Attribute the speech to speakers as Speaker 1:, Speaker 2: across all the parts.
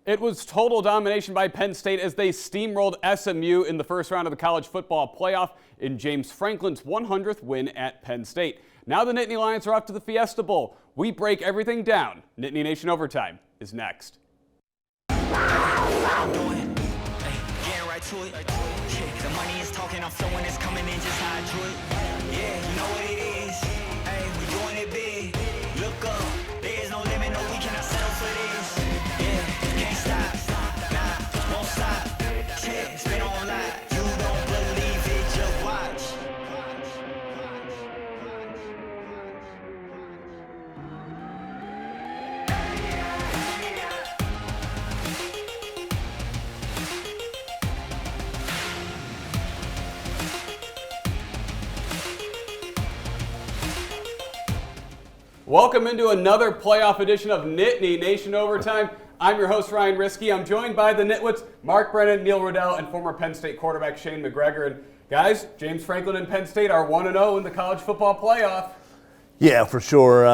Speaker 1: It was total domination by Penn State as they steamrolled SMU in the first round of the college football playoff in James Franklin's 100th win at Penn State. Now the Nittany Lions are off to the Fiesta Bowl. We break everything down. Nittany Nation Overtime is next.
Speaker 2: The money is talking, I'm flowing, it's coming in just how I drew it. Yeah, you know what it is. Hey, we doing it big. Look up, there's no limit, no, we cannot settle for this. Yeah, can't stop, nah, won't stop. Yeah, spin on live, you don't believe it, just watch.
Speaker 1: Welcome into another playoff edition of Nittany Nation Overtime. I'm your host, Ryan Risky. I'm joined by the Nitwits, Mark Brennan, Neil Rudel, and former Penn State quarterback Shane McGregor. And guys, James Franklin and Penn State are 1-0 in the college football playoff.
Speaker 3: Yeah, for sure.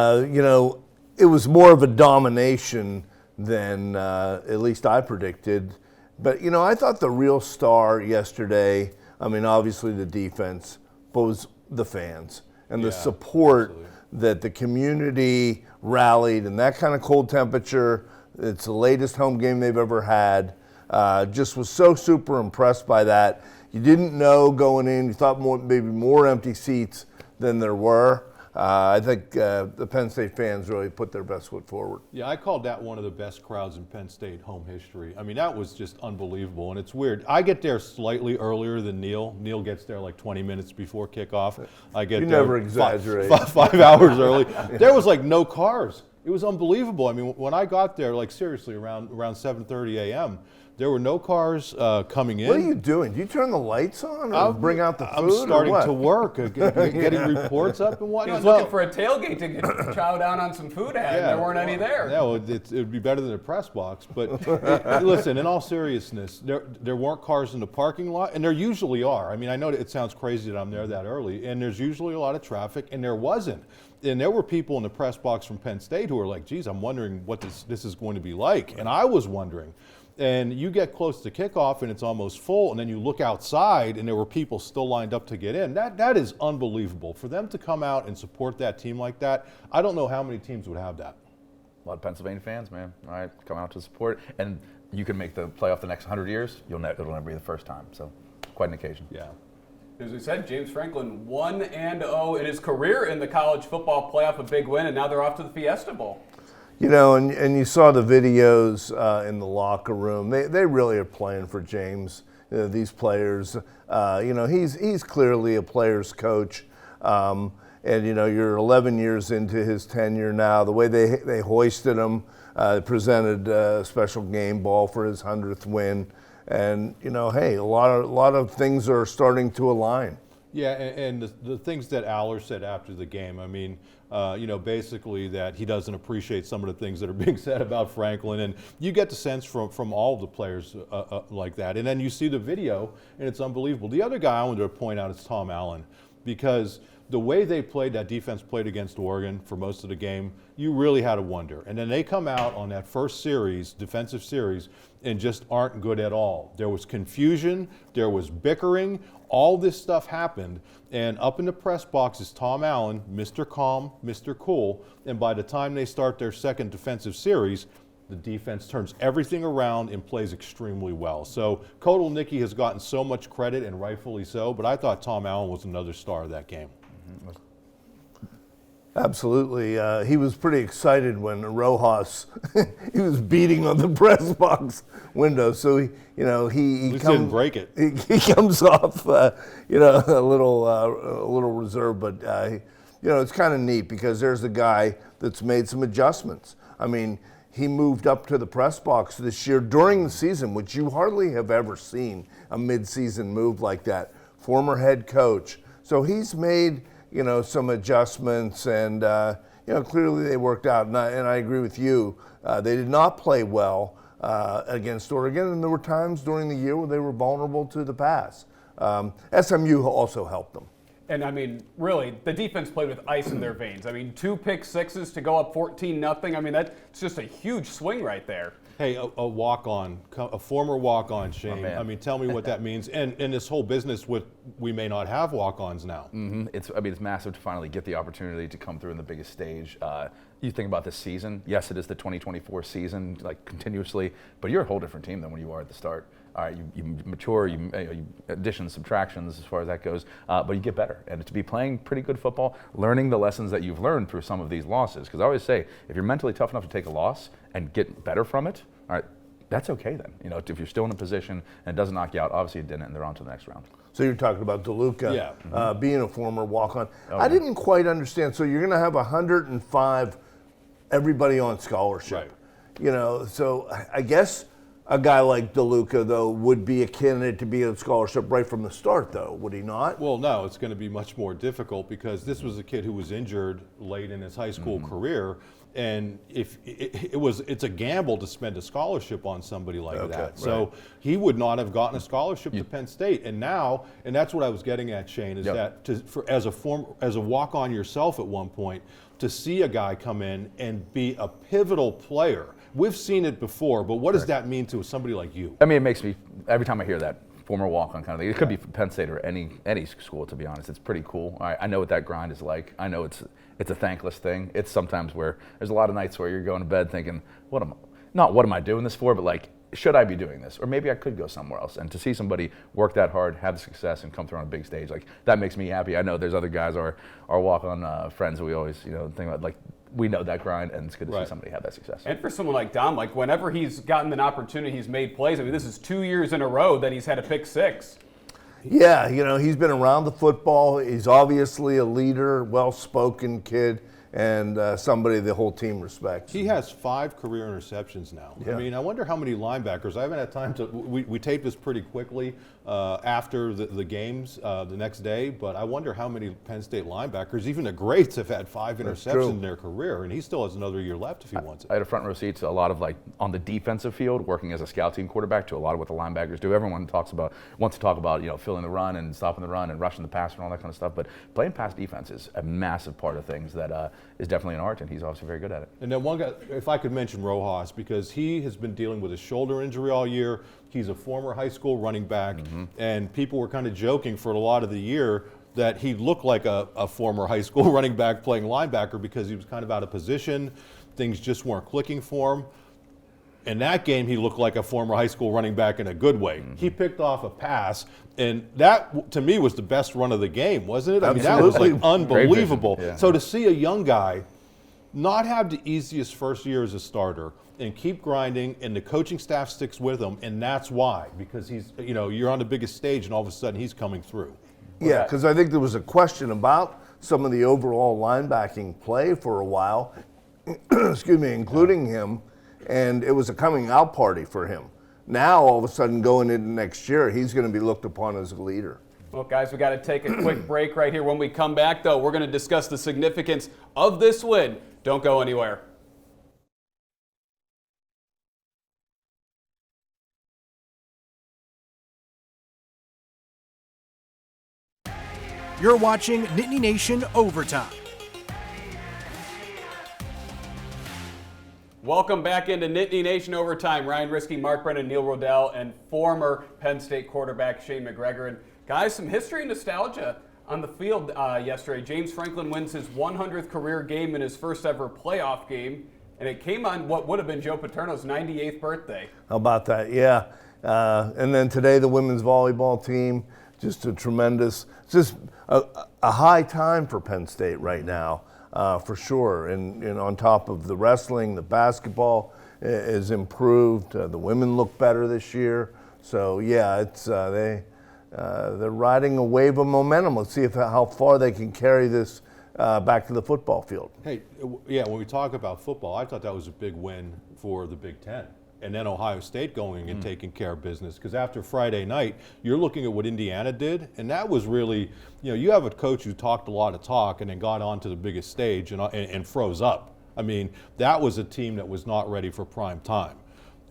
Speaker 3: It was more of a domination than at least I predicted. But, I thought the real star yesterday, obviously the defense, but was the fans and the support. Absolutely. That the community rallied in that kind of cold temperature. It's the latest home game they've ever had. Just was so super impressed by that. You didn't know going in. You thought maybe more empty seats than there were. I think the Penn State fans really put their best foot forward.
Speaker 4: Yeah, I called that one of the best crowds in Penn State home history. That was just unbelievable, and it's weird. I get there slightly earlier than Neil. Neil gets there like 20 minutes before kickoff. I get there
Speaker 3: never exaggerate.
Speaker 4: 5 hours early. There was like no cars. It was unbelievable. When I got there, like seriously, around 7:30 a.m., there were no cars coming in.
Speaker 3: What are you doing? Do you turn the lights on or bring out the food?
Speaker 4: I'm starting to work, getting reports up and whatnot.
Speaker 1: He was looking for a tailgate to chow down on some food at, and there weren't any there.
Speaker 4: Yeah, well, it would be better than a press box. But listen, in all seriousness, there weren't cars in the parking lot, and there usually are. I know it sounds crazy that I'm there that early, and there's usually a lot of traffic, and there wasn't. And there were people in the press box from Penn State who were like, geez, I'm wondering what this is going to be like. And I was wondering. And you get close to kickoff and it's almost full, and then you look outside and there were people still lined up to get in. That is unbelievable. For them to come out and support that team like that, I don't know how many teams would have that.
Speaker 5: A lot of Pennsylvania fans, man. All right, come out to support. And you can make the playoff the next 100 years. It'll never be the first time. So quite an occasion.
Speaker 4: Yeah.
Speaker 1: As we said, James Franklin 1-0 in his career in the college football playoff, a big win, and now they're off to the Fiesta Bowl.
Speaker 3: And you saw the videos in the locker room. They really are playing for James. These players. He's clearly a player's coach. And you're 11 years into his tenure now. The way they hoisted him, presented a special game ball for his 100th win. And hey, a lot of things are starting to align.
Speaker 4: Yeah, and the things that Aller said after the game, basically that he doesn't appreciate some of the things that are being said about Franklin, and you get the sense from all of the players like that. And then you see the video, and it's unbelievable. The other guy I wanted to point out is Tom Allen, because the way that defense played against Oregon for most of the game, you really had to wonder. And then they come out on that first series, defensive series, and just aren't good at all. There was confusion, there was bickering, all this stuff happened, and up in the press box is Tom Allen, Mr. Calm, Mr. Cool, and by the time they start their second defensive series, the defense turns everything around and plays extremely well. So Kodal Nicki has gotten so much credit, and rightfully so, but I thought Tom Allen was another star of that game.
Speaker 3: Absolutely. He was pretty excited when Rojas, he was beating on the press box window. So he
Speaker 4: didn't break it.
Speaker 3: He comes off, a little reserved, but it's kind of neat because there's a guy that's made some adjustments. He moved up to the press box this year during the season, which you hardly have ever seen a mid-season move like that. Former head coach. So he's made some adjustments, and clearly they worked out. And I agree with you. They did not play well against Oregon, and there were times during the year where they were vulnerable to the pass. SMU also helped them.
Speaker 1: And really, the defense played with ice in their veins. 2 pick sixes to go up 14-0. That's just a huge swing right there.
Speaker 4: Hey, a walk-on, a former walk-on, Shane.
Speaker 5: man.
Speaker 4: I mean, tell me what that means. And this whole business with, we may not have walk-ons now.
Speaker 5: It's massive to finally get the opportunity to come through in the biggest stage. You think about this season. Yes, it is the 2024 season, like continuously, but you're a whole different team than when you are at the start. All right, you mature, you additions, subtractions as far as that goes, but you get better. And to be playing pretty good football, learning the lessons that you've learned through some of these losses. Because I always say, if you're mentally tough enough to take a loss and get better from it, all right, that's okay then. You know, if you're still in a position and it doesn't knock you out, obviously it didn't, and they're on to the next round.
Speaker 3: So you're talking about DeLuca
Speaker 4: Yeah.
Speaker 3: being a former walk-on. I
Speaker 5: yeah.
Speaker 3: didn't quite understand. So you're going to have 105 everybody on scholarship.
Speaker 4: Right.
Speaker 3: You know, so I guess a guy like DeLuca, though, would be a candidate to be on scholarship right from the start, though, would he not?
Speaker 4: Well, no, it's going to be much more difficult because this was a kid who was injured late in his high school career, and if it's a gamble to spend a scholarship on somebody like that.
Speaker 3: right.
Speaker 4: So he would not have gotten a scholarship to Penn State, and now, and that's what I was getting at, Shane, is that as a walk-on yourself at one point, to see a guy come in and be a pivotal player. We've seen it before, but what does that mean to somebody like you?
Speaker 5: I mean, it makes me, every time I hear that, former walk-on kind of thing, it could be from Penn State or any school, to be honest. It's pretty cool. I know what that grind is like. I know it's a thankless thing. It's sometimes where there's a lot of nights where you're going to bed thinking, what am I doing this for, but like, should I be doing this? Or maybe I could go somewhere else. And to see somebody work that hard, have the success, and come through on a big stage, like, that makes me happy. I know there's other guys, our walk-on friends that we always, think about, like, we know that grind, and it's good to see somebody have that success.
Speaker 1: And for someone like Dom, like whenever he's gotten an opportunity, he's made plays. I mean, this is 2 years in a row that he's had a pick six.
Speaker 3: Yeah, he's been around the football. He's obviously a leader, well-spoken kid, and somebody the whole team respects.
Speaker 4: He has 5 career interceptions now.
Speaker 3: Yeah.
Speaker 4: I mean, I wonder how many linebackers. I haven't had time to. We taped this pretty quickly after the games the next day, but I wonder how many Penn State linebackers, even the greats, have had 5 interceptions in their carear, and he still has another year left if he wants it.
Speaker 5: I had a front row seat to a lot of, like, on the defensive field, working as a scout team quarterback, to a lot of what the linebackers do. Everyone wants to talk about filling the run and stopping the run and rushing the passer and all that kind of stuff, but playing pass defense is a massive part of things that is definitely an art, and he's obviously very good at it.
Speaker 4: And then one guy, if I could mention Rojas, because he has been dealing with a shoulder injury all year. He's a former high school running back, and people were kind of joking for a lot of the year that he looked like a former high school running back playing linebacker because he was kind of out of position. Things just weren't clicking for him. In that game, he looked like a former high school running back in a good way. He picked off a pass, and that, to me, was the best run of the game, wasn't it? I mean, that was like unbelievable.
Speaker 5: Yeah.
Speaker 4: So to see a young guy not have the easiest first year as a starter and keep grinding, and the coaching staff sticks with him, and that's why, because he's, you're on the biggest stage, and all of a sudden he's coming through.
Speaker 3: Yeah, because I think there was a question about some of the overall linebacking play for a while, excuse me, including him, and it was a coming out party for him. Now, all of a sudden, going into next year, he's going to be looked upon as a leader.
Speaker 1: Well, guys, we got to take a quick break right here. When we come back, though, we're going to discuss the significance of this win. Don't go anywhere.
Speaker 6: You're watching Nittany Nation Overtime.
Speaker 1: Welcome back into Nittany Nation Overtime. Ryan Risky, Mark Brennan, Neil Rudel, and former Penn State quarterback Shane McGregor. And guys, some history and nostalgia on the field yesterday. James Franklin wins his 100th career game in his first ever playoff game, and it came on what would have been Joe Paterno's 98th birthday.
Speaker 3: How about that? Yeah. And then today, the women's volleyball team, just a tremendous, just a high time for Penn State right now, for sure. And on top of the wrestling, the basketball is improved. The women look better this year. So yeah, it's they're riding a wave of momentum. Let's see how far they can carry this back to the football field.
Speaker 4: Hey, yeah, when we talk about football, I thought that was a big win for the Big Ten. And then Ohio State going and taking care of business. Because after Friday night, you're looking at what Indiana did, and that was really, you have a coach who talked a lot of talk and then got onto the biggest stage and froze up. I mean, that was a team that was not ready for prime time.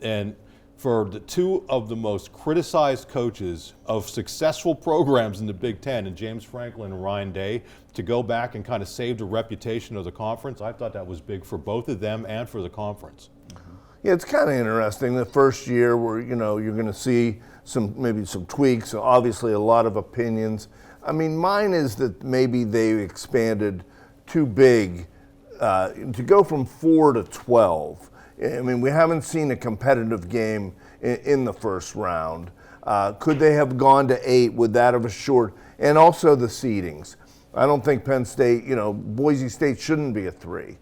Speaker 4: And for the two of the most criticized coaches of successful programs in the Big Ten, and James Franklin and Ryan Day, to go back and kind of save the reputation of the conference, I thought that was big for both of them and for the conference.
Speaker 3: Yeah, it's kind of interesting. The first year where, you're going to see maybe some tweaks, obviously a lot of opinions. I mean, mine is that maybe they expanded too big to go from 4 to 12. I mean, we haven't seen a competitive game in the first round. Could they have gone to 8? Would that have assured? And also the seedings. I don't think Penn State, Boise State shouldn't be a 3.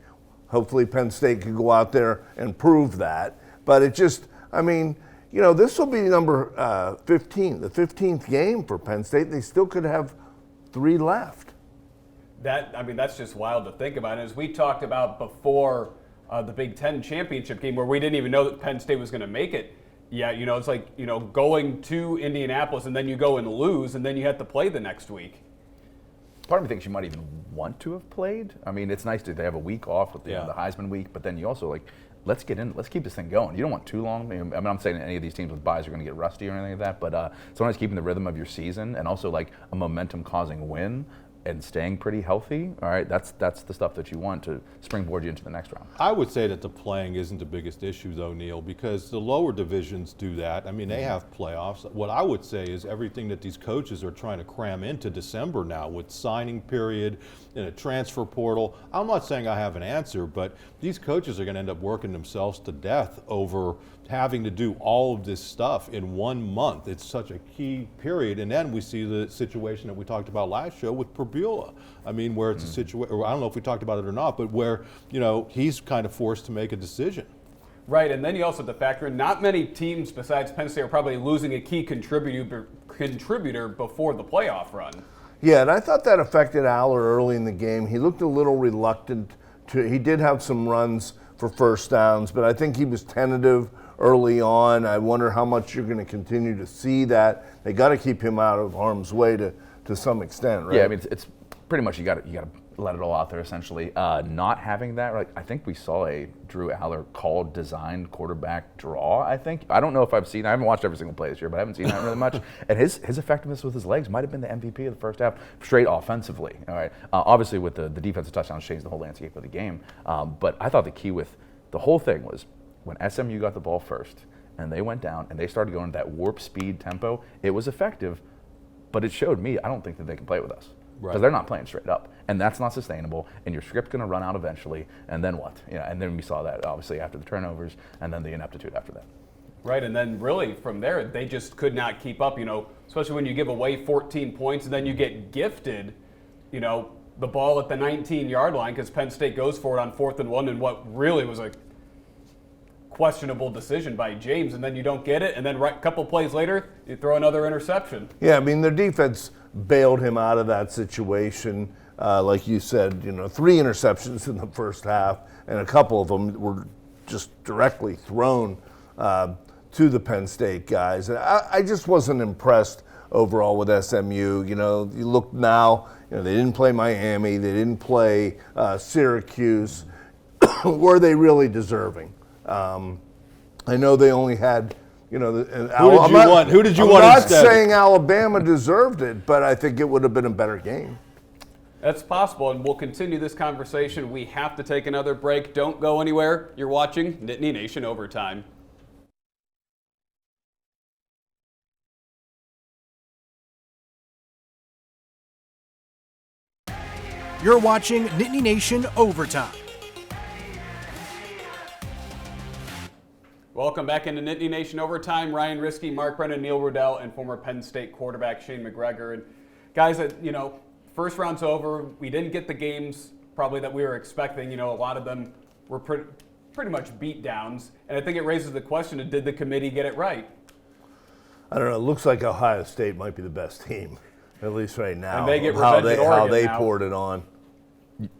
Speaker 3: Hopefully Penn State could go out there and prove that. But it just, this will be number 15, the 15th game for Penn State. They still could have 3 left.
Speaker 1: That's just wild to think about. As we talked about before the Big Ten championship game, where we didn't even know that Penn State was going to make it. Yeah, it's like, going to Indianapolis and then you go and lose and then you have to play the next week.
Speaker 5: Part of me thinks you might even want to have played. I mean, it's nice they have a week off with the Heisman week, but then you also let's keep this thing going. You don't want too long. I'm not saying any of these teams with buys are going to get rusty or anything like that, but sometimes keeping the rhythm of your season and also like a momentum-causing win and staying pretty healthy, all right, that's the stuff that you want to springboard you into the next round.
Speaker 4: I would say that the playing isn't the biggest issue, though, Neil, because the lower divisions do that. I mean, they have playoffs. What I would say is everything that these coaches are trying to cram into December now with signing period and a transfer portal. I'm not saying I have an answer, but these coaches are going to end up working themselves to death over having to do all of this stuff in 1 month. It's such a key period. And then we see the situation that we talked about last show with Purbulla. I mean, where it's a situation, I don't know if we talked about it or not, but where, he's kind of forced to make a decision.
Speaker 1: Right, and then you also have to factor in not many teams besides Penn State are probably losing a key contributor before the playoff run.
Speaker 3: Yeah, and I thought that affected Aller early in the game. He looked a little reluctant he did have some runs for first downs, but I think he was tentative early on. I wonder how much you're going to continue to see that. They got to keep him out of harm's way to some extent, right?
Speaker 5: Yeah, I mean, it's pretty much you got to let it all out there essentially. Not having that, I think we saw a Drew Aller called, designed quarterback draw. I don't know if I haven't watched every single play this year, but I haven't seen that really much. And his effectiveness with his legs might have been the MVP of the first half, straight offensively. All right, obviously with the defensive touchdown changed the whole landscape of the game. But I thought the key with the whole thing was when SMU got the ball first and they went down and they started going that warp speed tempo, it was effective, but it showed me I don't think that they can play with us. Because they're not playing straight up, and that's not sustainable. And your script's going to run out eventually, and then what? And then we saw that obviously after the turnovers, and then the ineptitude after that.
Speaker 1: Right, and then really from there, they just could not keep up. Especially when you give away 14 points, and then you get gifted, the ball at the 19-yard line because Penn State goes for it on 4th and 1, and what really was a questionable decision by James, and then you don't get it, and then a couple plays later, you throw another interception.
Speaker 3: Yeah, I mean, their defense bailed him out of that situation. Like you said, 3 interceptions in the first half, and a couple of them were just directly thrown to the Penn State guys. I just wasn't impressed overall with SMU. You look now, they didn't play Miami, they didn't play Syracuse. Were they really deserving? I know they only had,
Speaker 4: Who did you want
Speaker 3: I'm not
Speaker 4: instead?
Speaker 3: saying Alabama deserved it, but I think it would have been a better game.
Speaker 1: That's possible, and we'll continue this conversation. We have to take another break. Don't go anywhere. You're watching Nittany Nation Overtime.
Speaker 6: You're watching Nittany Nation Overtime.
Speaker 1: Welcome back into Nittany Nation Overtime. Ryan Risky, Mark Brennan, Neil Rudel, and former Penn State quarterback Shane McGregor. And guys, first round's over. We didn't get the games probably that we were expecting. A lot of them were pretty much beat downs. And I think it raises the question of did the committee get it right?
Speaker 3: I don't know. It looks like Ohio State might be the best team, at least right now.
Speaker 1: And they get
Speaker 3: how
Speaker 1: revenge at Oregon
Speaker 3: how they
Speaker 1: now.
Speaker 3: poured it on.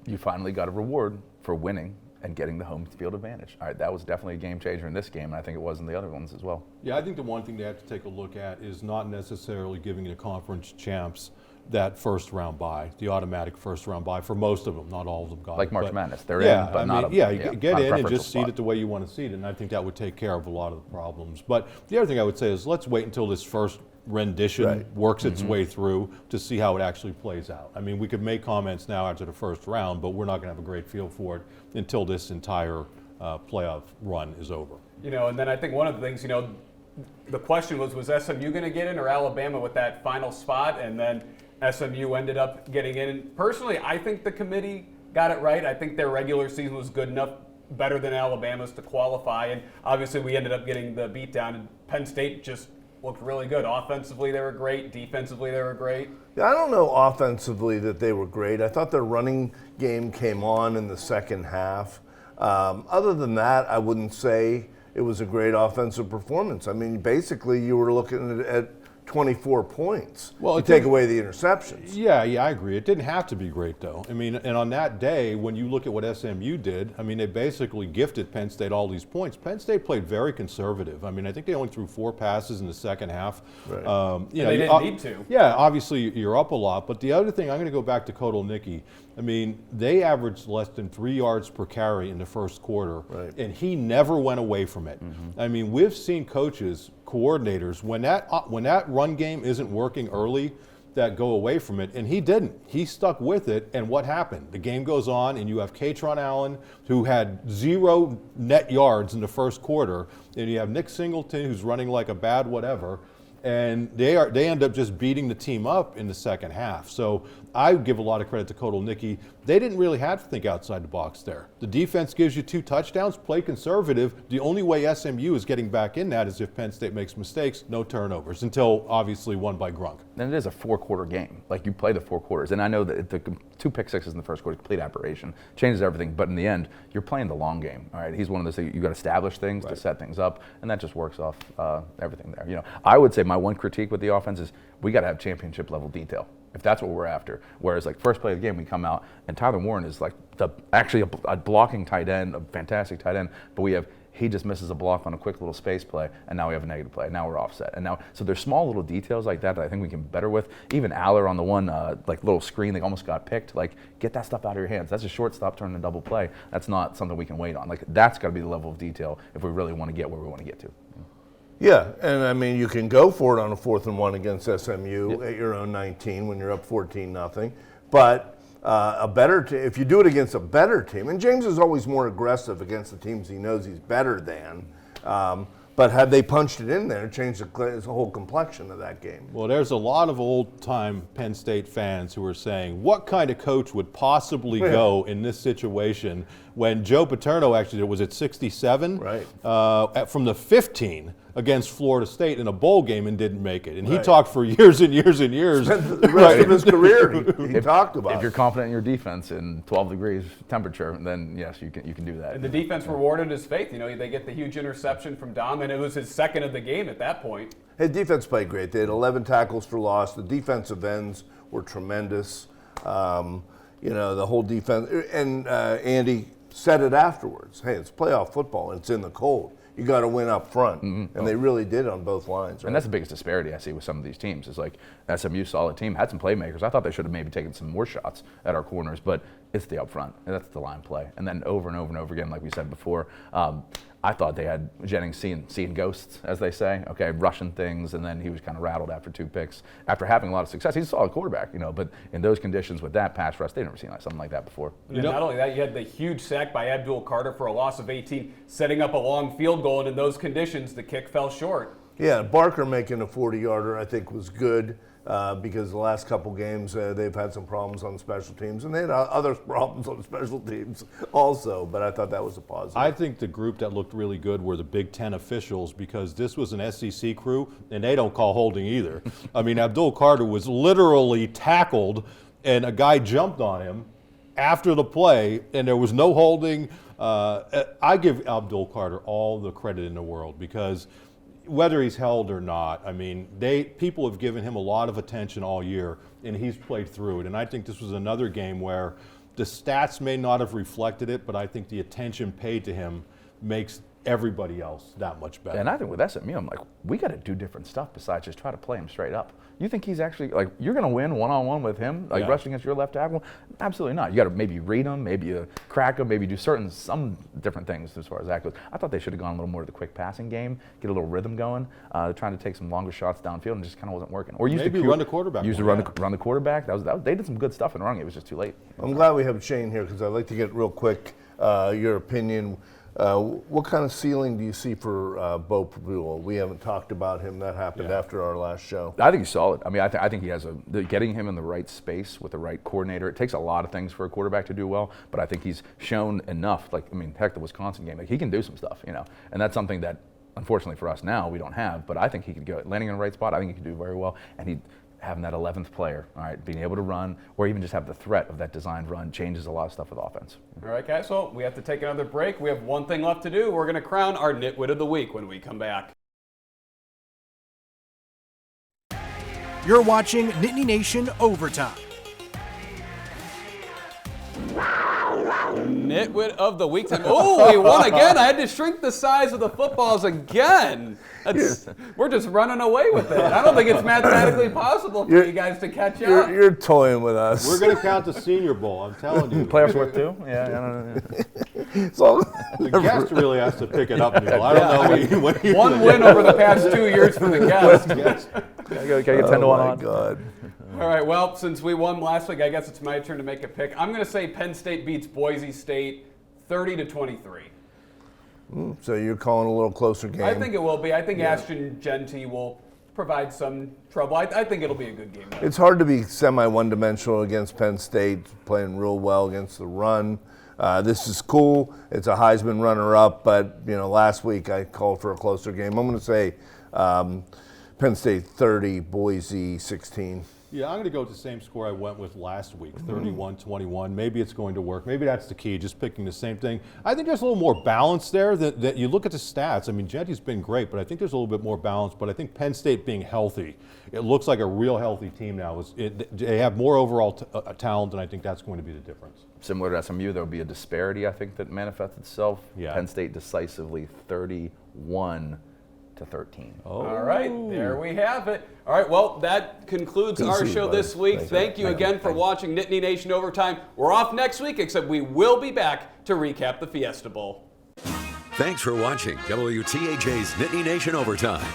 Speaker 5: You finally got a reward for winning and getting the home field advantage. All right, that was definitely a game changer in this game, and I think it was in the other ones as well.
Speaker 4: Yeah, I think the one thing they have to take a look at is not necessarily giving the conference champs that first round bye, the automatic first round bye for most of them, not all of them got
Speaker 5: Like
Speaker 4: it.
Speaker 5: March
Speaker 4: but
Speaker 5: Madness, they're
Speaker 4: yeah,
Speaker 5: in, but
Speaker 4: I
Speaker 5: not
Speaker 4: mean,
Speaker 5: a
Speaker 4: get
Speaker 5: not a
Speaker 4: in and
Speaker 5: preferential
Speaker 4: just seed
Speaker 5: spot.
Speaker 4: it the way you want to seed it, and I think that would take care of a lot of the problems. But the other thing I would say is let's wait until this first rendition works its way through to see how it actually plays out. I mean, we could make comments now after the first round, but we're not going to have a great feel for it until this entire playoff run is over.
Speaker 1: You know, and then I think one of the things, you know, the question was SMU going to get in or Alabama with that final spot? And then SMU ended up getting in. And personally, I think the committee got it right. I think their regular season was good enough, better than Alabama's, to qualify. And obviously we ended up getting the beatdown. And Penn State just looked really good. Offensively, they were great. Defensively, they were great.
Speaker 3: Yeah, I don't know offensively that they were great. I thought their running game came on in the second half. Other than that, I wouldn't say it was a great offensive performance. I mean, basically, you were looking at 24 points.
Speaker 4: Well,
Speaker 3: you take away the interceptions.
Speaker 4: Yeah, I agree. It didn't have to be great, though. I mean, and on that day, when you look at what SMU did, I mean, they basically gifted Penn State all these points. Penn State played very conservative. I mean, I think they only threw 4 passes in the second half.
Speaker 3: Right.
Speaker 1: They didn't need to.
Speaker 4: Yeah, obviously you're up a lot. But the other thing, I'm going to go back to Nittany. I mean, they averaged less than 3 yards per carry in the first quarter,
Speaker 3: right,
Speaker 4: and he never went away from it. Mm-hmm. I mean, we've seen coaches, coordinators, when that run game isn't working early, that go away from it, and he didn't. He stuck with it, and what happened? The game goes on, and you have Katron Allen, who had 0 net yards in the first quarter, and you have Nick Singleton, who's running like a bad whatever, and they end up just beating the team up in the second half. So I give a lot of credit to Nittany. They didn't really have to think outside the box there. The defense gives you 2 touchdowns, play conservative. The only way SMU is getting back in that is if Penn State makes mistakes, no turnovers, until obviously won by Grunk.
Speaker 5: And it is a 4-quarter game. Like, you play the 4 quarters. And I know that the 2 pick sixes in the first quarter, complete aberration, changes everything. But in the end, you're playing the long game. All right, he's one of those things, you got to establish things to set things up, and that just works off everything there. You know, I would say my one critique with the offense is we got to have championship level detail, if that's what we're after. Whereas, like, first play of the game, we come out and Tyler Warren is like actually a blocking tight end, a fantastic tight end, but he just misses a block on a quick little space play, and now we have a negative play. Now we're offset. And now, so there's small little details like that I think we can better with. Even Aller on the one like little screen that almost got picked, like, get that stuff out of your hands. That's a shortstop turning a double play. That's not something we can wait on. Like, that's got to be the level of detail if we really want to get where we want to get to.
Speaker 3: Yeah, and I mean, you can go for it on a 4th and 1 against SMU at your own 19 when you're up 14-0. But if you do it against a better team, and James is always more aggressive against the teams he knows he's better than. But had they punched it in there, it changed the whole complexion of that game.
Speaker 4: Well, there's a lot of old-time Penn State fans who are saying, what kind of coach would possibly go in this situation when Joe Paterno actually was at 67?
Speaker 3: Right.
Speaker 4: From the 15 against Florida State in a bowl game and didn't make it. And he talked for years and years and years.
Speaker 3: Spent the rest of his career he talked about.
Speaker 5: If you're confident in your defense in 12 degrees temperature, then yes, you can do that.
Speaker 1: And the defense rewarded his faith. You know, they get the huge interception from Dom, and it was his second of the game at that point.
Speaker 3: His defense played great. They had 11 tackles for loss. The defensive ends were tremendous. You know, the whole defense. And Andy said it afterwards. Hey, it's playoff football, and it's in the cold. You got to win up front, and they really did on both lines. Right?
Speaker 5: And that's the biggest disparity I see with some of these teams. Is like SMU, solid team, had some playmakers. I thought they should have maybe taken some more shots at our corners, but it's the up front, and that's the line play. And then over and over and over again, like we said before, I thought they had Jennings seeing ghosts, as they say, rushing things, and then he was kind of rattled after 2 picks. After having a lot of success, he's a solid quarterback, you know, but in those conditions with that pass rush, they've never seen something like that before.
Speaker 1: And not only that, you had the huge sack by Abdul Carter for a loss of 18, setting up a long field goal, and in those conditions, the kick fell short.
Speaker 3: Yeah, Barker making a 40-yarder, I think, was good. Because the last couple games they've had some problems on special teams, and they had other problems on special teams also, but I thought that was a positive.
Speaker 4: I think the group that looked really good were the Big Ten officials, because this was an SEC crew, and they don't call holding either. I mean, Abdul Carter was literally tackled, and a guy jumped on him after the play, and there was no holding. I give Abdul Carter all the credit in the world, because whether he's held or not, I mean, people have given him a lot of attention all year, and he's played through it. And I think this was another game where the stats may not have reflected it, but I think the attention paid to him makes everybody else that much better.
Speaker 5: And I think with SMU, I'm like, we got to do different stuff besides just try to play him straight up. You think he's actually, like, you're going to win one-on-one with him, like rushing against your left tackle? Absolutely not. You got to maybe read him, maybe crack him, maybe do some different things as far as that goes. I thought they should have gone a little more to the quick passing game, get a little rhythm going, trying to take some longer shots downfield, and just kind of wasn't working. Or use
Speaker 4: run the quarterback.
Speaker 5: Run the quarterback. They did some good stuff in running. It was just too late.
Speaker 3: I'm glad we have Shane here, because I'd like to get real quick your opinion. What kind of ceiling do you see for Bo Prabula? We haven't talked about him. That happened after our last show.
Speaker 5: I think he's solid. I mean, I think he has getting him in the right space with the right coordinator. It takes a lot of things for a quarterback to do well, but I think he's shown enough. Like, I mean, heck, the Wisconsin game, like he can do some stuff, you know, and that's something that unfortunately for us now we don't have. But I think he could go landing in the right spot. I think he could do very well, and he. Having that 11th player, all right, being able to run, or even just have the threat of that designed run changes a lot of stuff with offense.
Speaker 1: All right, guys, well, we have to take another break. We have one thing left to do. We're going to crown our Nitwit of the Week when we come back.
Speaker 6: You're watching Nittany Nation Overtime.
Speaker 1: Nitwit of the Week. Oh, we won again. I had to shrink the size of the footballs again. We're just running away with it. I don't think it's mathematically possible for you guys to catch up.
Speaker 3: You're toying with us.
Speaker 4: We're going to count the Senior Bowl, I'm telling you.
Speaker 5: Playoffs worth two? Yeah, I don't know.
Speaker 3: So,
Speaker 4: The guest really has to pick it up, Neil. I don't know what you
Speaker 1: One win over the past 2 years for the guest.
Speaker 5: Can I get 10 to 1 on?
Speaker 3: God.
Speaker 1: All right, well, since we won last week, I guess it's my turn to make a pick. I'm going to say Penn State beats Boise State 30-23.
Speaker 3: So you're calling a little closer game.
Speaker 1: I think it will be. I think Ashton Genty will provide some trouble. I think it'll be a good game, though.
Speaker 3: It's hard to be semi-one-dimensional against Penn State, playing real well against the run. This is cool. It's a Heisman runner-up, but last week I called for a closer game. I'm going to say Penn State 30, Boise 16.
Speaker 4: Yeah, I'm going to go with the same score I went with last week, 31-21. Maybe it's going to work. Maybe that's the key, just picking the same thing. I think there's a little more balance there that you look at the stats. I mean, Genty's been great, but I think there's a little bit more balance. But I think Penn State being healthy, it looks like a real healthy team now. They have more overall talent, and I think that's going to be the difference.
Speaker 5: Similar to SMU, there will be a disparity, I think, that manifests itself.
Speaker 4: Yeah.
Speaker 5: Penn State decisively 31-13.
Speaker 1: All right, there we have it. All right, well, that concludes our show this week. Thank you again for watching Nittany Nation Overtime. We're off next week, except we will be back to recap the Fiesta Bowl.
Speaker 7: Thanks for watching WTAJ's Nittany Nation Overtime.